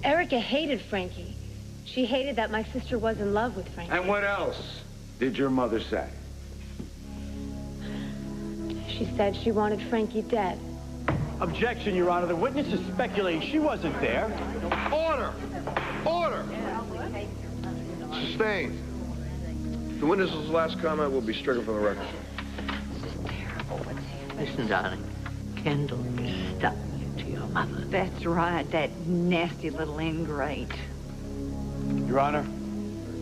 Erica hated Frankie. She hated that my sister was in love with Frankie. And what else did your mother say? She said she wanted Frankie dead. Objection, Your Honor. The witness is speculating. She wasn't there. Order! Order! Sustained. The witness's last comment will be stricken from the record. This is terrible. Listen, darling. Kendall is stuck to your mother. That's right, that nasty little ingrate. Your Honor,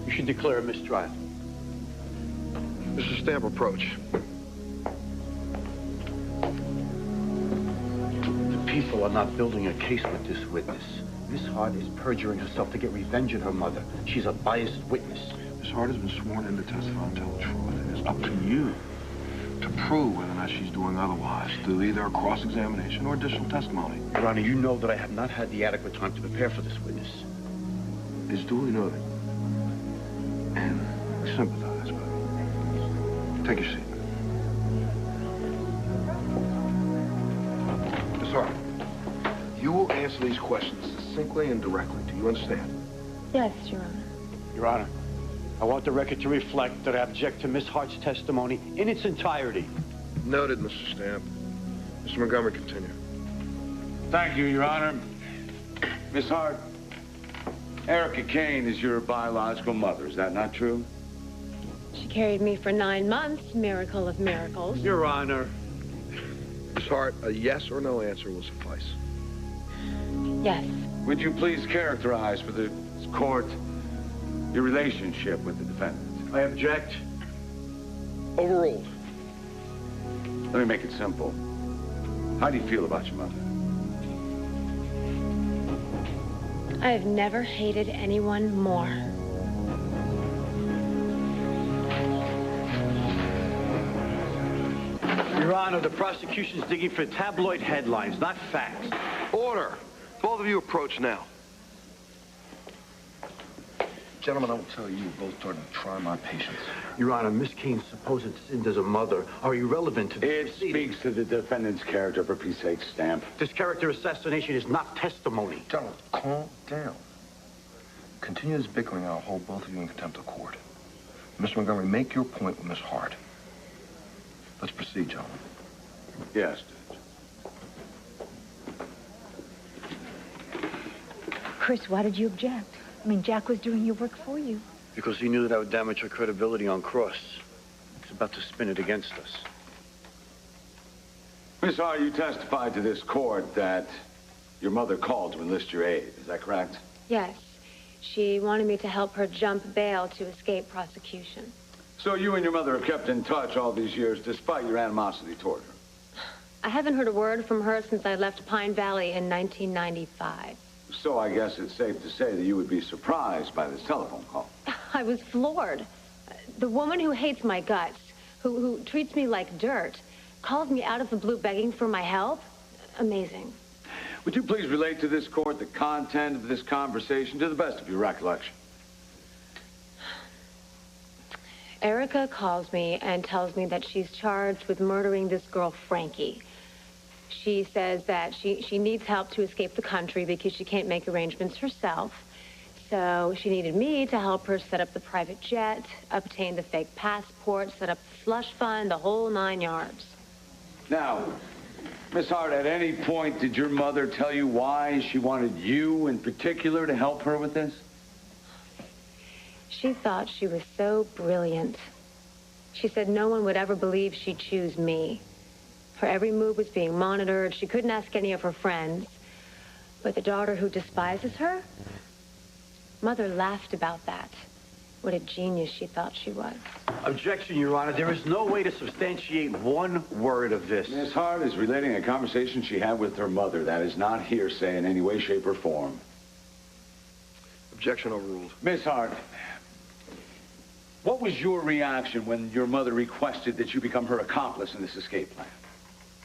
you should declare a mistrial. Mr. Stamp, approach. The people are not building a case with this witness. Miss Hart is perjuring herself to get revenge on her mother. She's a biased witness. Miss Hart has been sworn in to testify on television fraud, and it's up to you to prove whether or not she's doing otherwise through either a cross-examination or additional testimony. Your Honor, you know that I have not had the adequate time to prepare for this witness. It's duly noted. And we sympathize, buddy. Take your seat. Miss Hart, you will answer these questions succinctly and directly. Do you understand? Yes, Your Honor. Your Honor, I want the record to reflect that I object to Miss Hart's testimony in its entirety. Noted, Mr. Stamp. Mr. Montgomery, continue. Thank you, Your Honor. Miss Hart, Erica Kane is your biological mother. Is that not true? She carried me for 9 months, miracle of miracles. Your Honor. Miss Hart, a yes or no answer will suffice. Yes. Would you please characterize for the court your relationship with the defendant? I object. Overruled. Let me make it simple. How do you feel about your mother? I have never hated anyone more. Your Honor, the prosecution's digging for tabloid headlines, not facts. Order. Both of you approach now. Gentlemen, I will tell you both starting to try my patience. Your Honor, Miss Kane's supposed sins as a mother are irrelevant to the It speaks to the defendant's character, for Pete's sake, Stamp. This character assassination is not testimony. Gentlemen, calm down. Continue this bickering, and I'll hold both of you in contempt of court. Mr. Montgomery, make your point with Miss Hart. Let's proceed, gentlemen. Yes, Judge. Chris, why did you object? I mean, Jack was doing your work for you. Because he knew that I would damage her credibility on cross. He's about to spin it against us. Miss Hart, you testified to this court that your mother called to enlist your aid. Is that correct? Yes. She wanted me to help her jump bail to escape prosecution. So you and your mother have kept in touch all these years despite your animosity toward her? I haven't heard a word from her since I left Pine Valley in 1995. So I guess it's safe to say that you would be surprised by this telephone call. I was floored. The woman who hates my guts, who treats me like dirt, calls me out of the blue begging for my help. Amazing. Would you please relate to this court the content of this conversation to the best of your recollection? Erica calls me and tells me that she's charged with murdering this girl, Frankie. She says that she needs help to escape the country because she can't make arrangements herself. So she needed me to help her set up the private jet, obtain the fake passport, set up the slush fund, the whole 9 yards. Now, Miss Hart, at any point did your mother tell you why she wanted you in particular to help her with this? She thought she was so brilliant. She said no one would ever believe she'd choose me. Her every move was being monitored. She couldn't ask any of her friends. But the daughter who despises her? Mother laughed about that. What a genius she thought she was. Objection, Your Honor. There is no way to substantiate one word of this. Miss Hart is relating a conversation she had with her mother. That is not hearsay in any way, shape, or form. Objection overruled. Miss Hart, what was your reaction when your mother requested that you become her accomplice in this escape plan?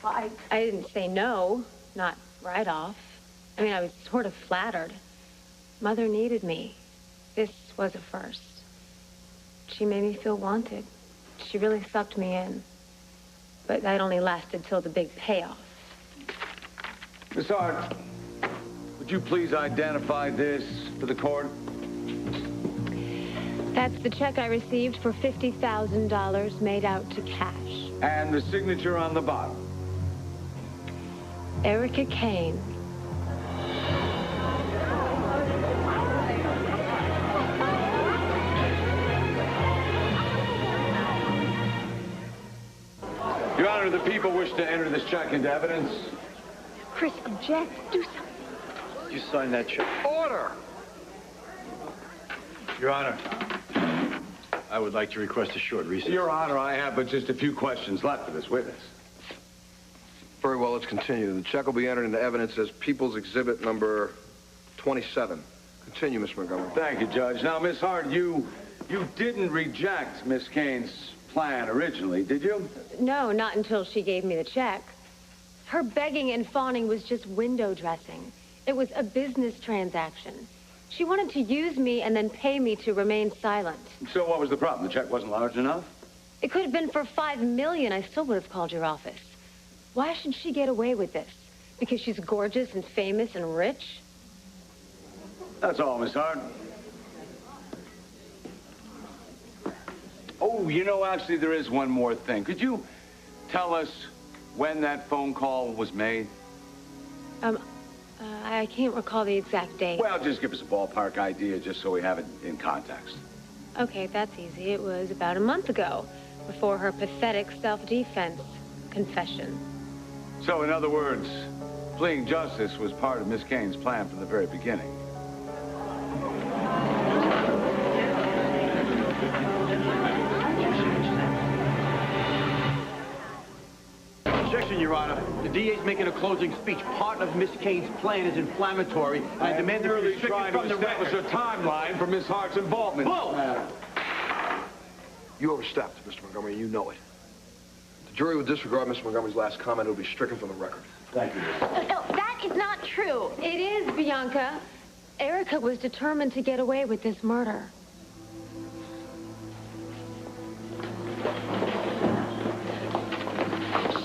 Well, I didn't say no, not right off. I mean, I was sort of flattered. Mother needed me. This was a first. She made me feel wanted. She really sucked me in. But that only lasted till the big payoff. Miss Hart, Would you please identify this for the court? That's the check I received for $50,000 made out to cash. And the signature on the bottom. Erica Kane. Your Honor, the people wish to enter this check into evidence. Chris, object. Do something. You sign that check. Order! Your Honor, I would like to request a short recess. Your Honor, I have but just a few questions left for this witness. Very well, let's continue. The check will be entered into evidence as People's Exhibit number 27. Continue, Miss Montgomery. Thank you, Judge. Now, Miss Hart, you didn't reject Miss Kane's plan originally, did you? No, not until she gave me the check. Her begging and fawning was just window dressing. It was a business transaction. She wanted to use me and then pay me to remain silent. So what was the problem? The check wasn't large enough? It could have been for $5 million. I still would have called your office. Why should she get away with this? Because she's gorgeous and famous and rich? That's all, Miss Hart. Oh, you know, actually, there is one more thing. Could you tell us when that phone call was made? I can't recall the exact date. Well, just give us a ballpark idea, just so we have it in context. Okay, that's easy. It was about a month ago, before her pathetic self-defense confession. So, in other words, fleeing justice was part of Miss Kane's plan from the very beginning. Objection, Your Honor. The DA's making a closing speech. Part of Miss Kane's plan is inflammatory. I demand that merely be trying restricted to from the establish record. a timeline for Miss Hart's involvement. Bull! You overstepped, Mr. Montgomery, you know it. The jury will disregard Mr. Montgomery's last comment. It will be stricken from the record. Thank you. No, that is not true. It is, Bianca. Erica was determined to get away with this murder.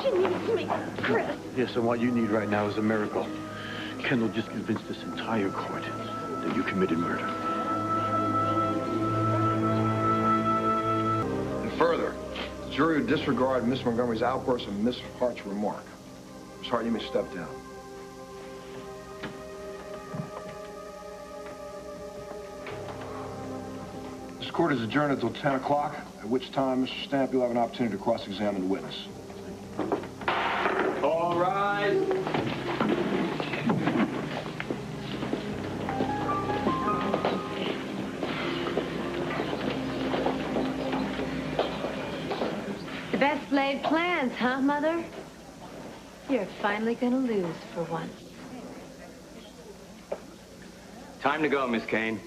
She needs me, Chris. Yes, and what you need right now is a miracle. Kendall just convinced this entire court that you committed murder. And further, the jury will disregard Miss Montgomery's outburst and Miss Hart's remark. Miss Hart, you may step down. This court is adjourned until 10 o'clock, at which time, Mr. Stamp, you'll have an opportunity to cross-examine the witness. All right. The best laid plans, huh, Mother? You're finally gonna lose for once. Time to go, Miss Kane.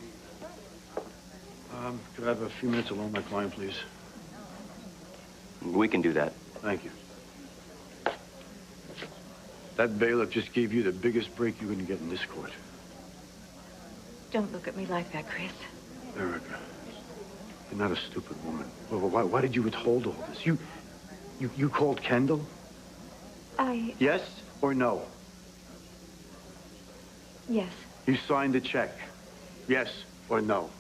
Could I have a few minutes alone with my client, please? We can do that. Thank you. That bailiff just gave you the biggest break you're going to get in this court. Don't look at me like that, Chris. Erica, you're not a stupid woman. Why did you withhold all this? You called Kendall? Yes or no? Yes. You signed the check? Yes or no?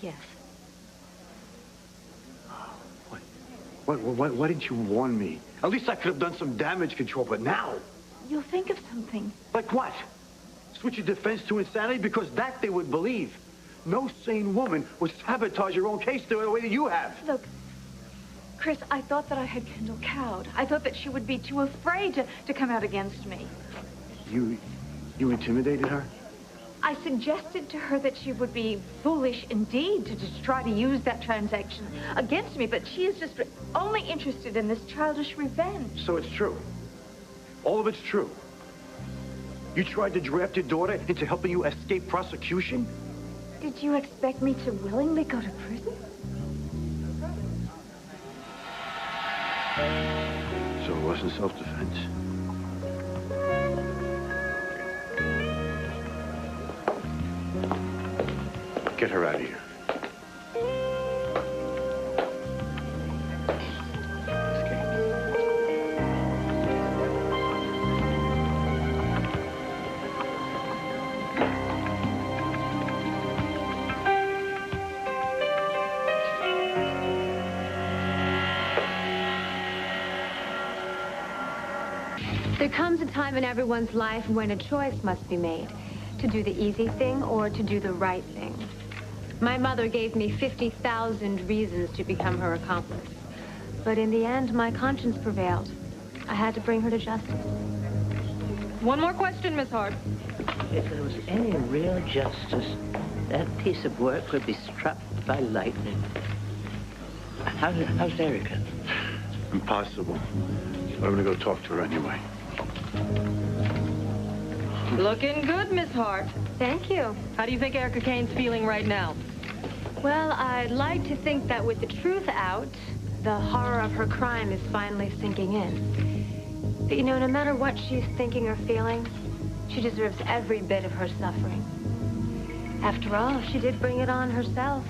Yes. Why didn't you warn me? At least I could have done some damage control, but now? You'll think of something. Like what? Switch your defense to insanity? Because that they would believe. No sane woman would sabotage your own case the way that you have. Look, Chris, I thought that I had Kendall cowed. I thought that she would be too afraid to come out against me. You intimidated her? I suggested to her that she would be foolish indeed to just try to use that transaction against me, but she is just only interested in this childish revenge. So it's true. All of it's true. You tried to draft your daughter into helping you escape prosecution? Did you expect me to willingly go to prison? So it wasn't self-defense. Get her out of here. There comes a time in everyone's life when a choice must be made, to do the easy thing or to do the right thing. My mother gave me 50,000 reasons to become her accomplice. But in the end, my conscience prevailed. I had to bring her to justice. One more question, Miss Hart. If there was any real justice, that piece of work would be struck by lightning. How's Erica? Impossible. I'm going to go talk to her anyway. Looking good, Miss Hart. Thank you. How do you think Erica Kane's feeling right now? Well, I'd like to think that with the truth out, the horror of her crime is finally sinking in. But, you know, no matter what she's thinking or feeling, she deserves every bit of her suffering. After all, she did bring it on herself.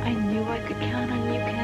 I knew I could count on you, Kendall.